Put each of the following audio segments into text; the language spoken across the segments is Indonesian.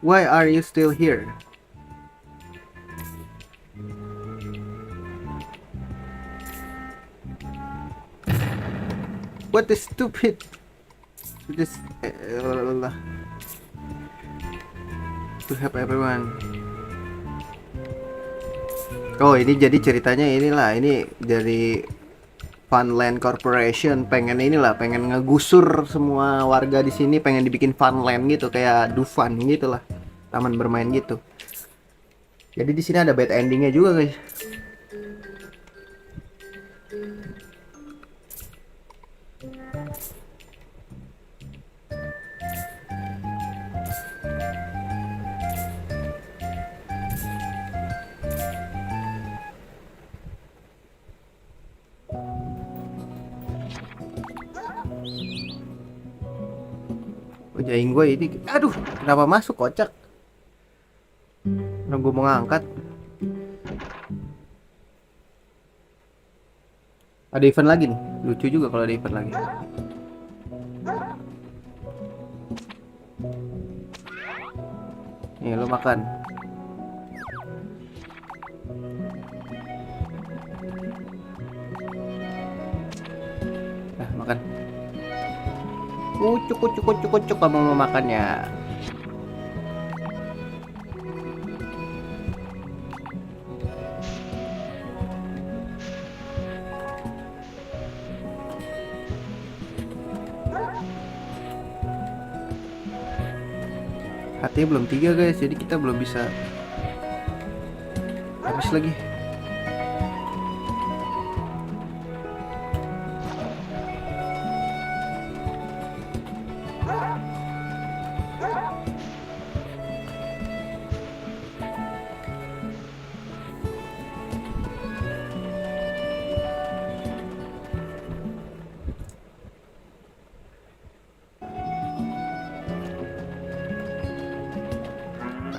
Why are you still here? What is stupid? This to help everyone. Oh, ini jadi ceritanya inilah, ini dari Funland Corporation pengen inilah, pengen ngegusur semua warga di sini, pengen dibikin Funland gitu, kayak Dufan gitu lah, taman bermain gitu. Jadi di sini ada bad endingnya juga guys. Oh, jaing gue ini, aduh, kenapa masuk kocak? Karena gue mau ngangkat. Ada event lagi nih, lucu juga kalau ada event lagi. Nih lo makan. Nah, makan. Kucuk kucuk kucuk kucuk, kamu mau makannya. Hatinya belum 3 guys, jadi kita belum bisa habis lagi.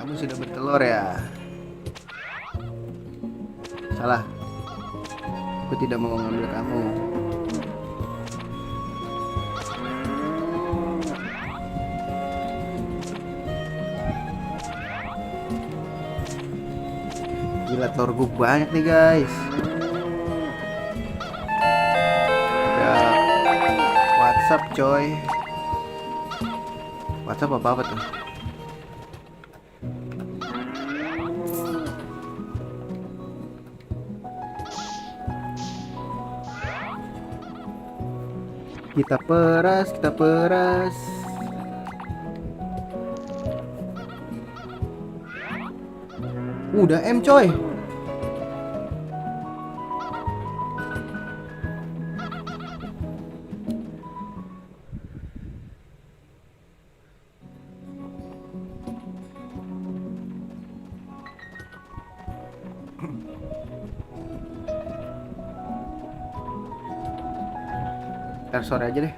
Kamu sudah bertelur ya? Salah. Aku tidak mau mengambil kamu. Gila, telur gue banyak nih guys. Ada WhatsApp coy. WhatsApp apa tuh? Kita peras, kita peras. Udah M coy. Ntar sore aja deh.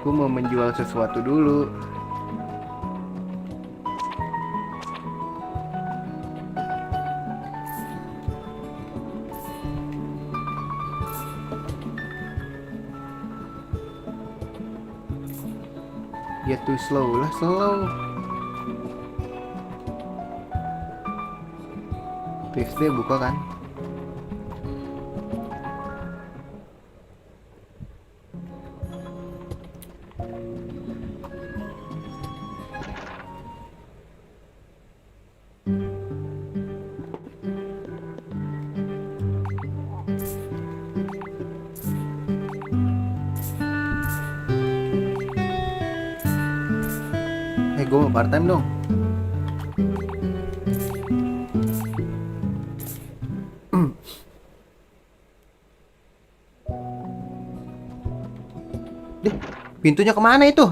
Gue mau menjual sesuatu dulu. Dia too slow lah, slow. Tuesday buka kan? Gue mau part time dong. Deh, pintunya kemana itu?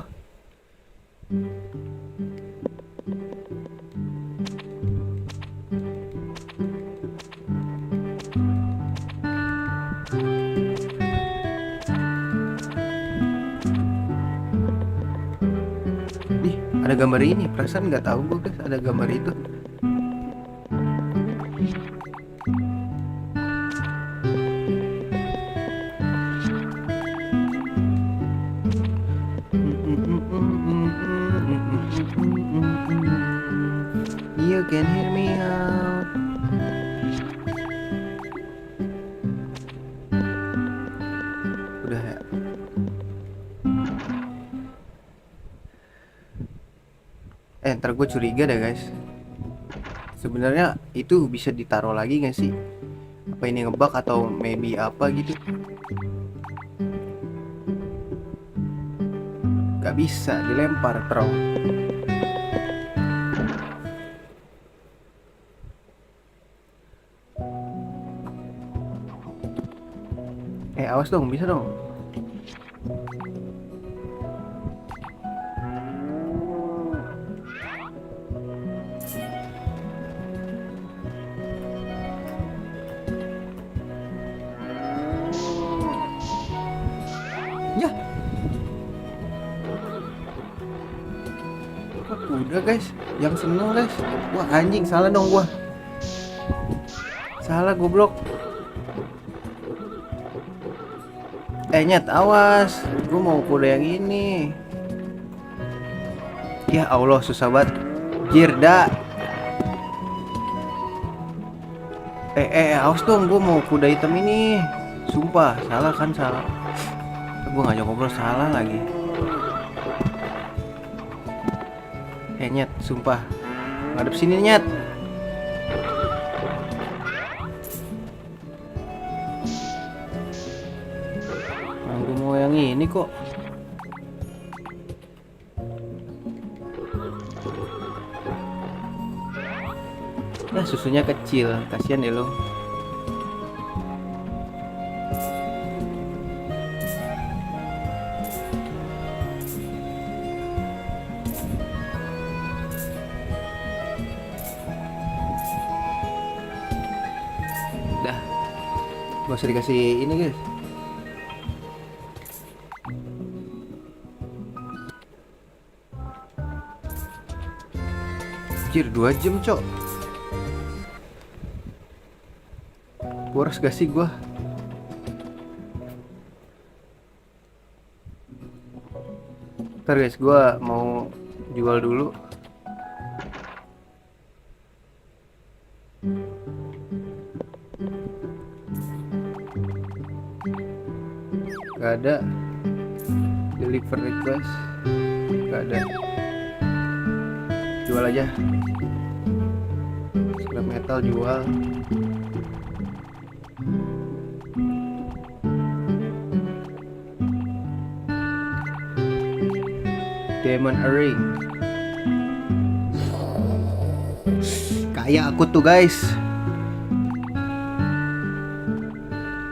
Ih, ada gambar ini. Perasaan nggak tahu gue guys, ada gambar itu. can hear me out. Udah ya. Ntar gue curiga deh guys. Sebenarnya itu bisa ditaruh lagi gak sih? Apa ini ngebug atau maybe apa gitu? Gak bisa, dilempar terus. Awas dong, bisa dong. Ya. Udah guys, yang seneng guys. Wah anjing, salah dong gua. Salah goblok. Nyet, awas. Gua mau kuda yang ini. Ya Allah, susah banget. Jirda. Awas dong, gua mau kuda hitam ini. Sumpah, salah kan salah. Gua ngajak ngobrol salah lagi. Nyet, sumpah. Ngadep sini, Nyet. Gue mau yang ini kok. Nah, susunya kecil. Kasihan deh lo. Dah. Gak usah dikasih ini guys. Anjir, 2 jam cok. Boros gak sih gua? Ntar guys, gua mau jual dulu. Gak ada. Deliver request. Gak ada. Jual aja. Scrap metal jual. Diamond earring. Kaya aku tuh guys.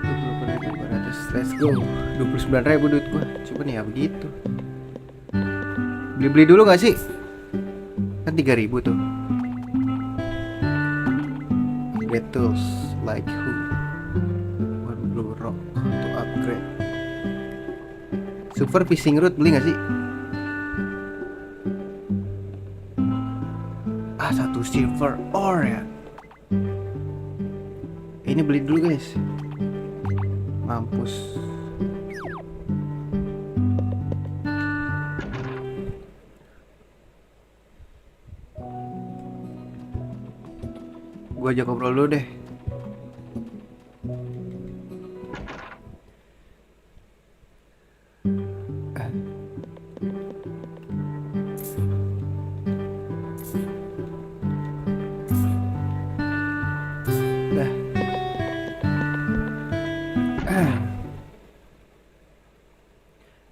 28.200. Let's go. 29.000 duit gua. Cuman ya begitu. Beli-beli dulu gak sih? Kan 3.000 tuh. Upgrade tools like who? One blue rock to upgrade. Super fishing rod beli gak sih? Satu silver ore ya. Ini beli dulu guys. Mampus. Gua ajak ngobrol dulu deh.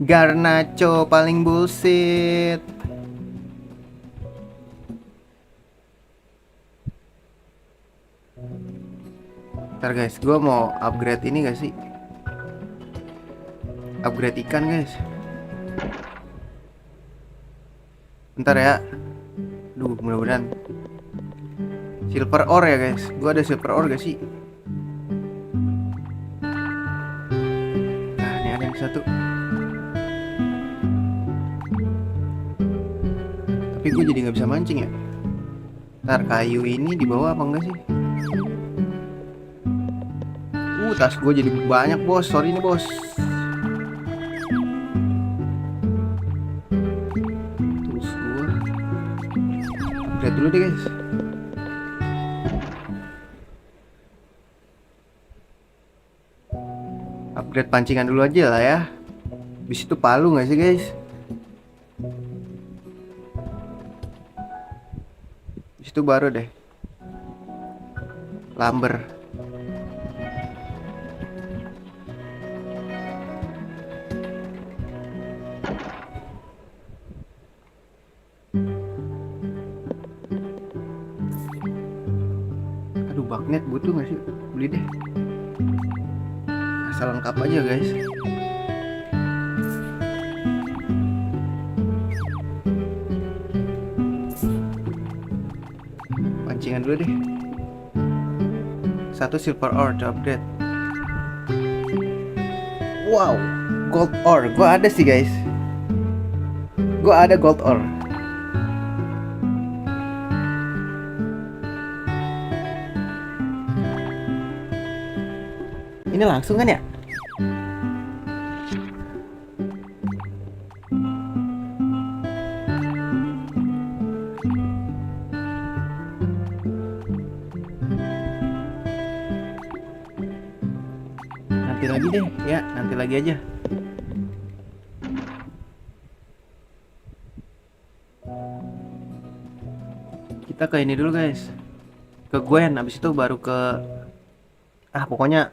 Garnacho paling bullshit. Ntar guys, gue mau upgrade ini gak sih? Upgrade ikan guys. Bentar ya. Duh, mudah-mudahan silver ore ya guys. Gue ada silver ore gak sih? Nah, ini ada yang satu. Tapi gue jadi nggak bisa mancing ya. Ntar kayu ini dibawa apa enggak sih? Tas gue jadi banyak bos. Sorry nih bos. Terus gue upgrade dulu deh guys. Upgrade pancingan dulu aja lah ya. Bis itu palu nggak sih guys? Bis itu baru deh. Lumber. Aduh, bagnet butuh nggak sih? Beli deh. Asal lengkap aja guys. Pancingan dulu deh. Satu silver ore to upgrade. Wow, gold ore. Gua ada sih guys. Gua ada gold ore. Ini langsung kan ya? Nanti lagi deh, ya nanti lagi aja. Kita ke ini dulu guys, ke Gwen, abis itu baru ke pokoknya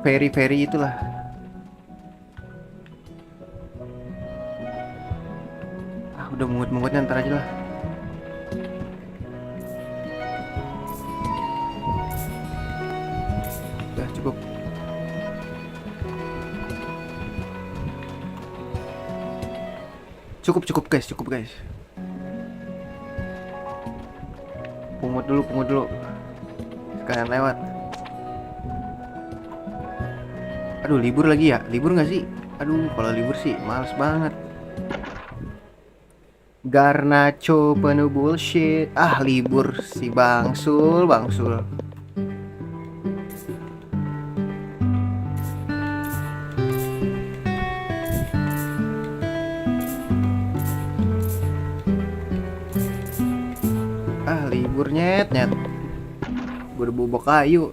ferry itulah. Udah mungut-mungutnya ntar aja lah. Udah cukup. Cukup guys. Pungut dulu. Sekalian lewat. Aduh, libur lagi ya? Libur nggak sih? Aduh, kalau libur sih males banget. Garnacho penuh bullshit. Libur si bangsul. Libur nyet. Gue udah bobok kayu.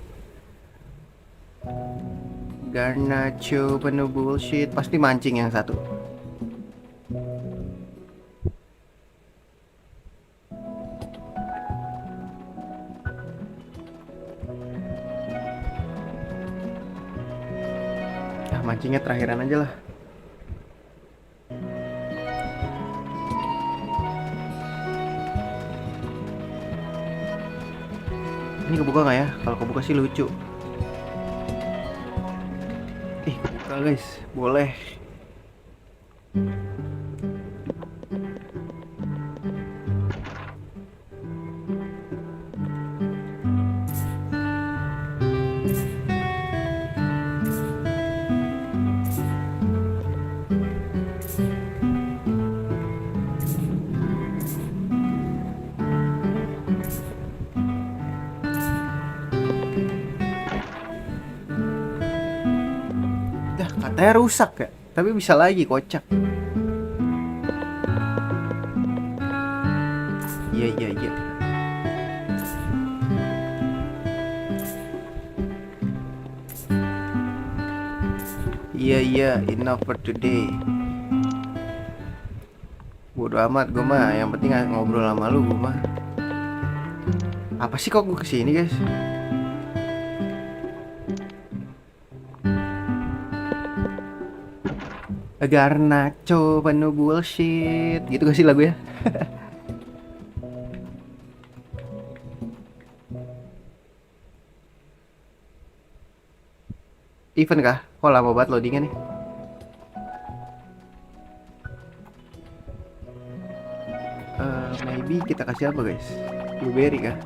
Garnacho penuh bullshit. Pasti mancing yang satu. Mancingnya terakhiran aja lah. Ini kebuka nggak ya? Kalau kebuka sih lucu. Kebuka guys, boleh. Katanya rusak ya, tapi bisa lagi, kocak. Iya. Iya, enough for today. Bodo amat gue mah, yang penting ngobrol sama lu gue mah. Apa sih kok gue kesini guys? Garnacho penuh bullshit, gitu gak sih lagu ya? Event kah? Kok lama banget loadingnya nih? Maybe kita kasih apa guys? Blueberry kah?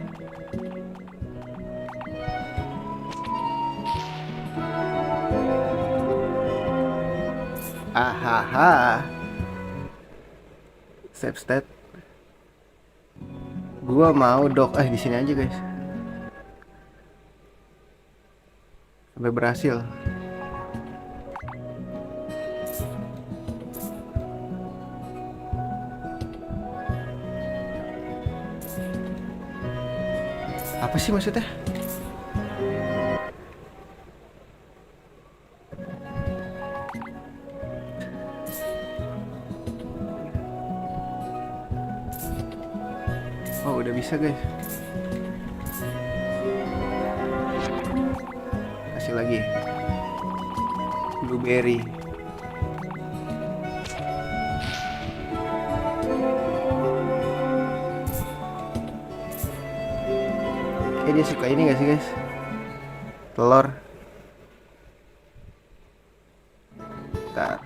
Save state. Gua mau dock di sini aja guys. Sampai berhasil. Apa sih maksudnya? Oh, udah bisa guys. Kasih lagi. Blueberry. Dia suka ini gak sih guys? Telur. Bentar.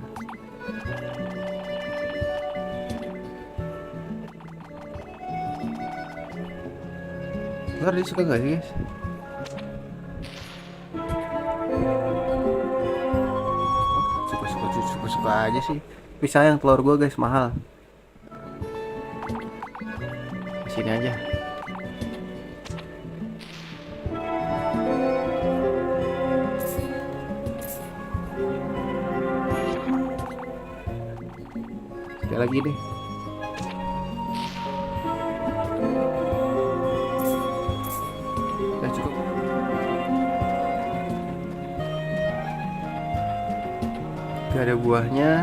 Telur dia suka gak sih guys? Suka aja sih. Tapi sayang telur gue guys mahal. Sini aja. Sekali lagi deh. Udah cukup. Gak ada buahnya.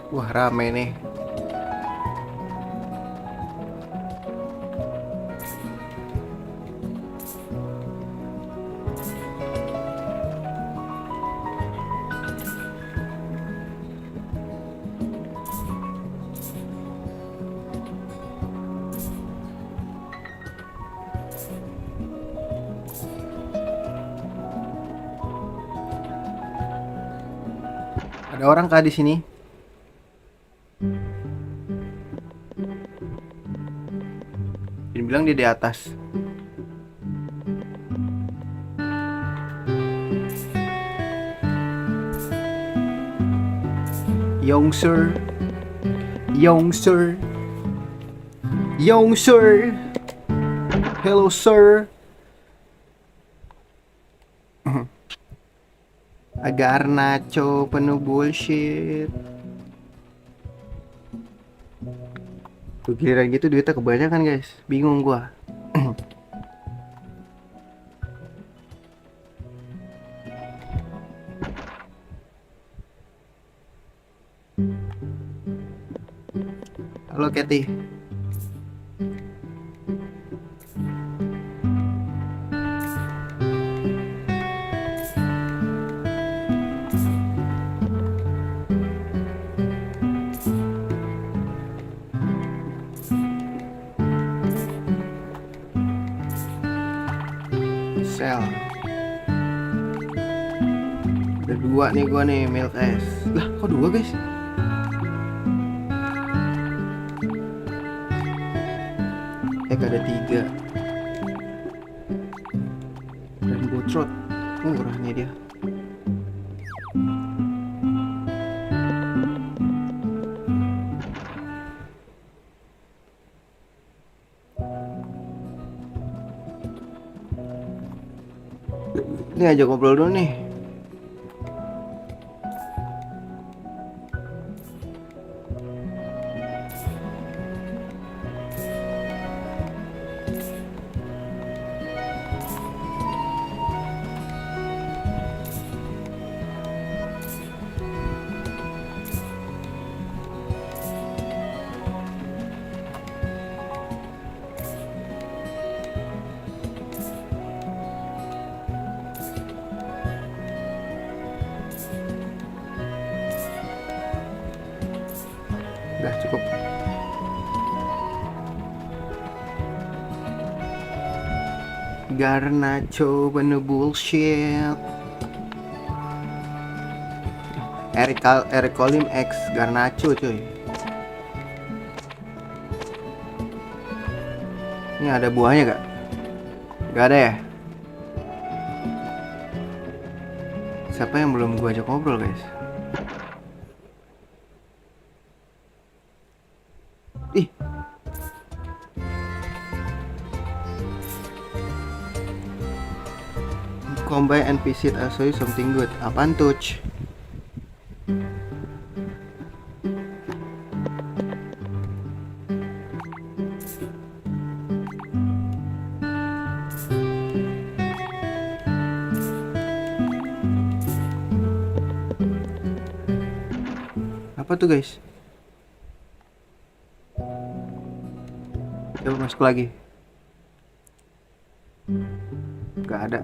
Wah, rame nih. Ada orang kah di sini? Dia bilang dia di atas. Young sir. Young sir. Young sir. Hello sir. Agar nacho penuh bullshit. Tuh giliran gitu duitnya kebanyakan guys. Bingung gua. Halo Kathy. Sel. Ada dua nih gua nih milk es. Lah kok dua guys? Ada tiga. Rainbow trout. Murahnya dia. Ini aja ngobrol dulu nih. Udah cukup. Garnacho penuh bullshit. Eric Colim X Garnacho cuy. Ini ada buahnya gak? Gak ada ya? Siapa yang belum gua ajak ngobrol, guys? Ih, come by and visit, I'll show you something good. Apaan tuh? Apa tuh, guys? Coba masuk lagi. Gak ada.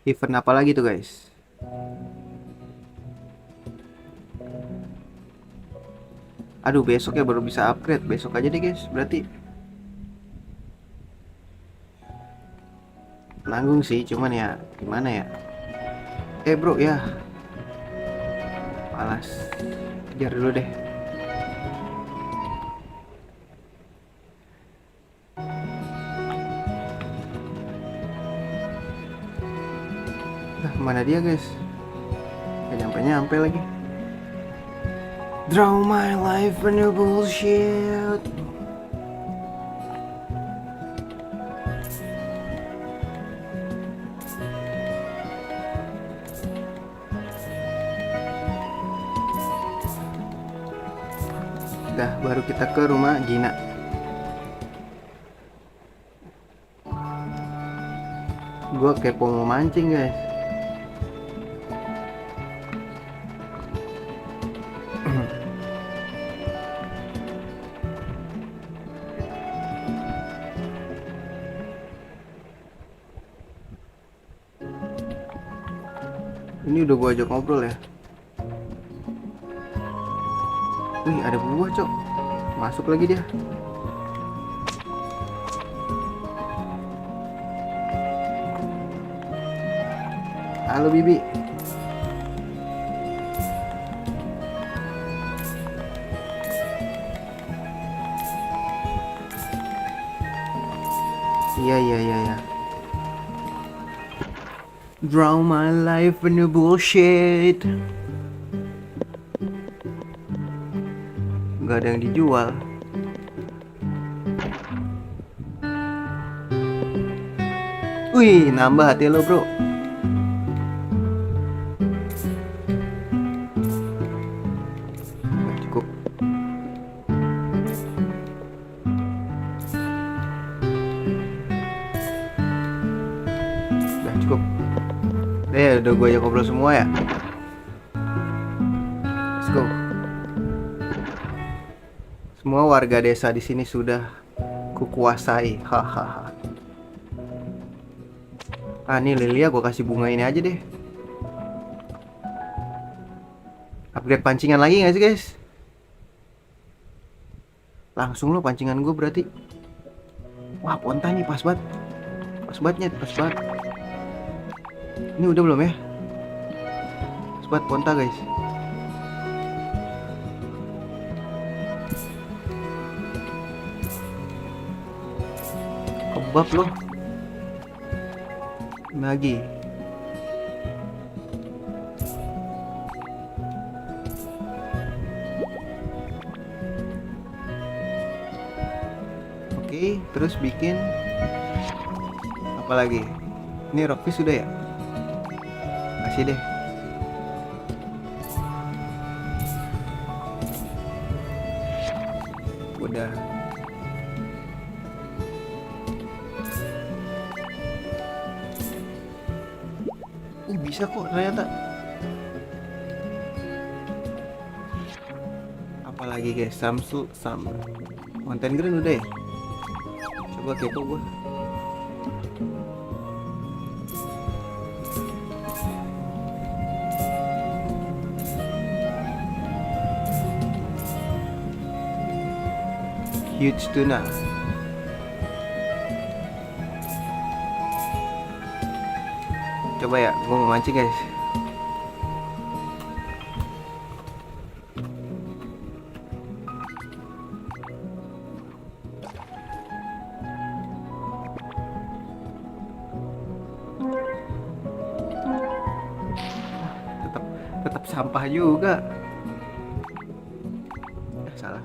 Event apa lagi tuh, guys? Aduh, besok ya baru bisa upgrade. Besok aja deh, guys. Berarti nanggung sih, cuman ya gimana ya? Bro ya, malas. Kejar dulu deh. Nah, mana dia, guys? Gak nyampe-nyampe lagi. Draw my life in your bullshit. Dah, baru kita ke rumah Gina. Gua kepo mau mancing, guys. Ini udah gua ajak ngobrol ya. Wih, ada buah, Cok. Masuk lagi dia. Halo, Bibi. Iya. Draw my life in your bullshit. Gak ada yang dijual. Wih, nambah hati lo, bro. Gak cukup. Gak cukup. Udah gue ajak ngobrol semua ya. Let's go. Semua warga desa di sini sudah kukuasai. Hahaha. Nih Lilia gue kasih bunga ini aja deh. Upgrade pancingan lagi gak sih, guys? Langsung lo pancingan gue berarti. Wah, ponta nih pas banget. Pas banget. Ini udah belum ya? Pas banget ponta, guys. Kebab loh. Lagi. Oke, terus bikin apa lagi? Ini rockfish sudah ya? Kasih deh. Udah. Bisa kok ternyata. Apalagi guys, Mountain Green udah ya. Coba kepo gue. Huge tuna. Coba ya, gue mau mancing, guys. Sampah juga. Salah.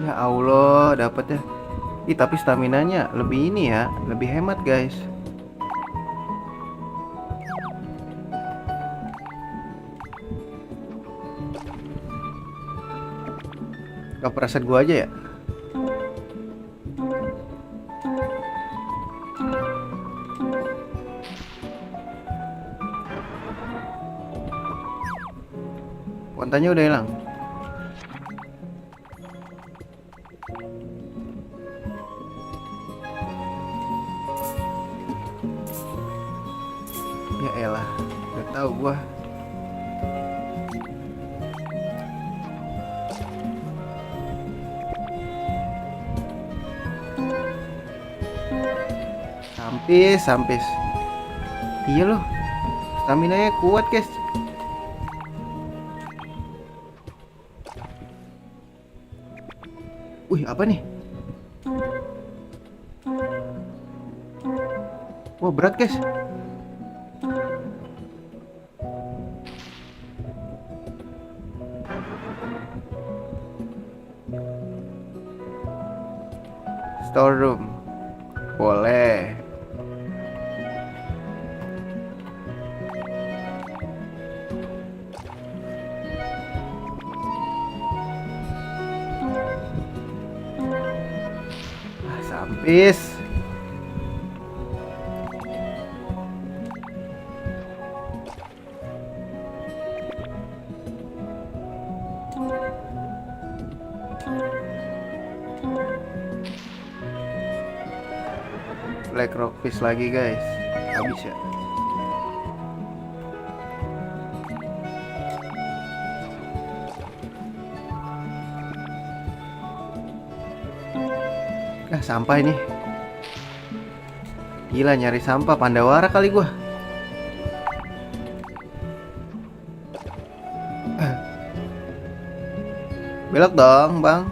Ya Allah, dapetnya. Ih, tapi staminanya lebih ini ya, lebih hemat, guys. Gak perasaan gua aja ya. Kontannya udah hilang. Ya elah, udah tahu gua. Sampis. Iya loh. Stamina-nya kuat, guys. Wih, apa nih? Wah, berat, guys. Storeroom. Boleh. Sampis. Black rockfish lagi, guys. Habis ya. Sampah ini. Gila, nyari sampah Pandawara kali gua. Belok dong, Bang.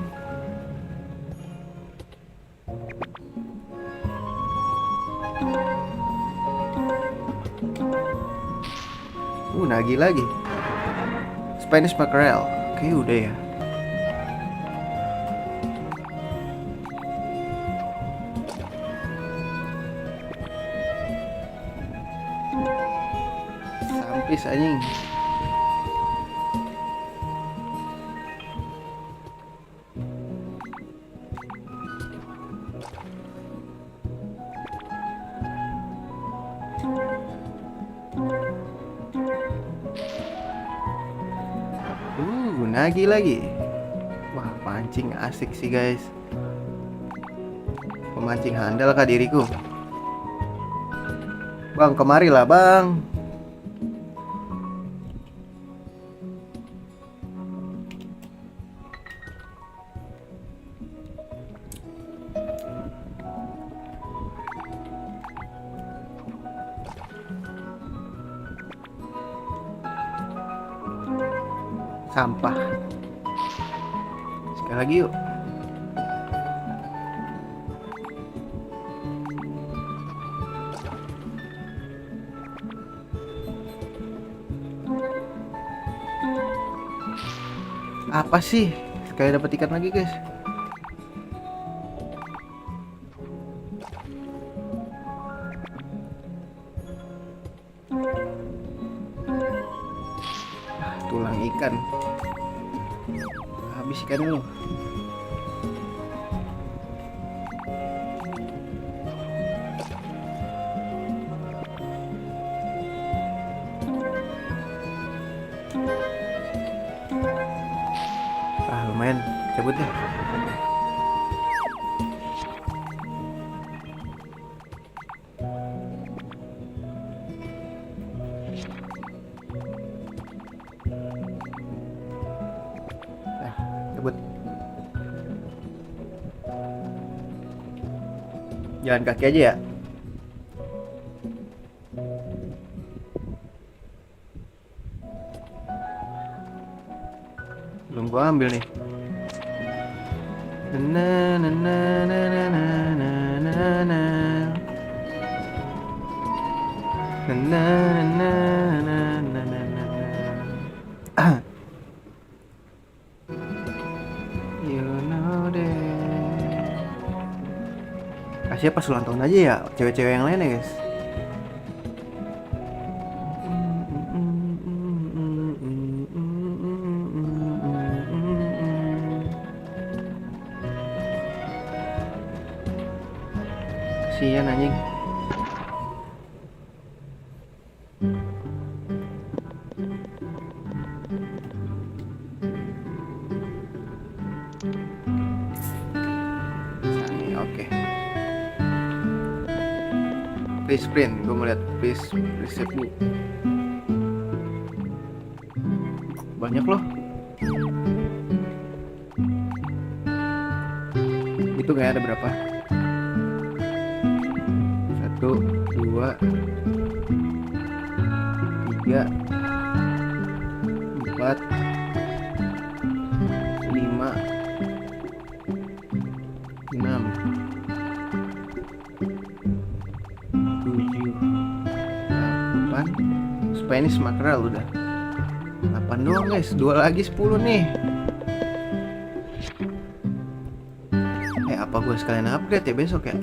Nagih lagi. Spanish mackerel. Oke, udah ya. Sampis anjing. Nagih lagi. Wah, pancing asik sih, guys. Pemancing handal kah diriku? Bang, kemari lah, Bang. Sampah. Sekali lagi yuk. Apa sih? Sekali dapat ikan lagi, guys. Tulang ikan. Habis ikan lu. Lumayan, cabut deh. Cabut. Jalan kaki aja ya. gua ambil nih. Na na na na na na na na na. Na na na na na na na. You know that. Kasih pas ulang tahun aja ya, cewek-cewek yang lain ya guys. Kasian anjing. Oke. Please print, gue mau lihat please receipt book. Banyak loh. Itu kayak ada berapa? 1, 2, 3, 4, 5, 6, 7, 8. Spanish mackerel udah 8 doang guys, 2 lagi 10 nih. Apa gue sekalian upgrade ya besok ya?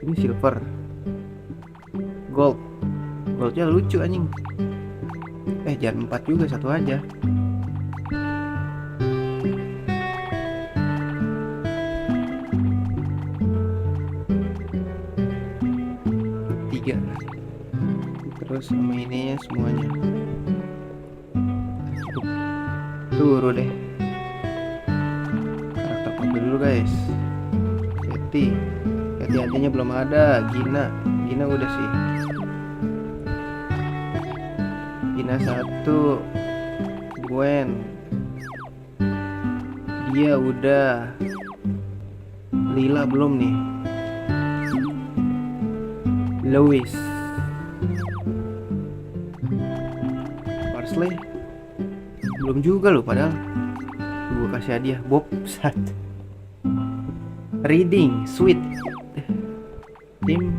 Ini silver, goldnya lucu anjing. Jangan 4 juga, 1 aja. Terus sama ininya semuanya cukup. Turu deh. Karakter kopi dulu guys. Hati-hatinya belum ada. Gina udah sih. Gina 1. Gwen dia udah. Lila belum nih. Lois, Parsley belum juga loh, padahal gue kasih hadiah. Bob Sat, Reading, Sweet, Tim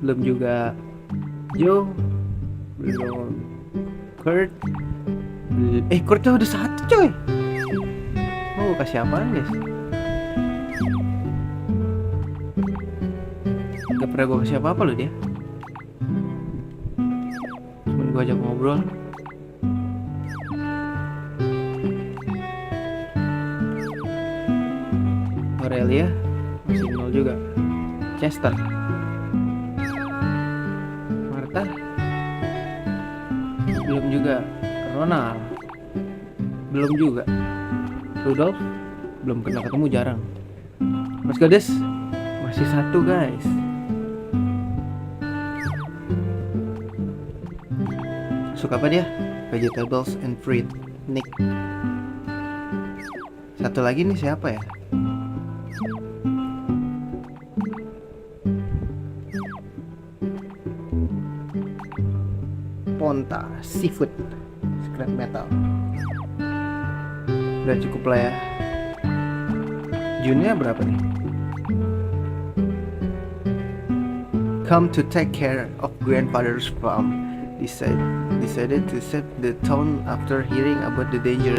belum juga. Joe belum. Kurt Kurtnya udah 1 coy. Mau gue kasih apaan guys? Gak pernah gue kasih apa-apa loh dia. Cuman gue ajak ngobrol. Aurelia masih 0 juga. Chester, Martha belum juga. Ronald belum juga. Rudolph belum pernah ketemu, jarang. Mas Gades masih 1 guys. Suka apa dia? Vegetables and fruit. Nick. 1 lagi nih siapa ya? Ponta, seafood, scrap metal. Udah cukup lah ya. Junnya berapa nih? Come to take care of grandfather's farm. Decided to set the town after hearing about the danger.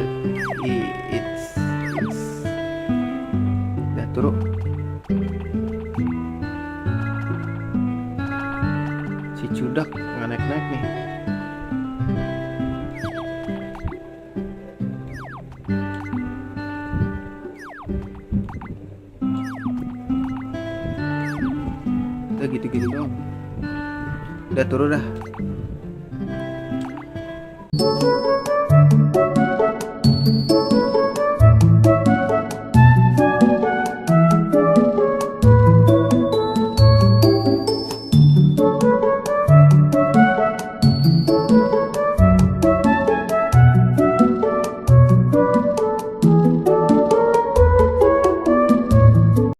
It's dah turun. Si Cudak nggak naik nih. Udah gitu-gitu doang. Udah turun dah.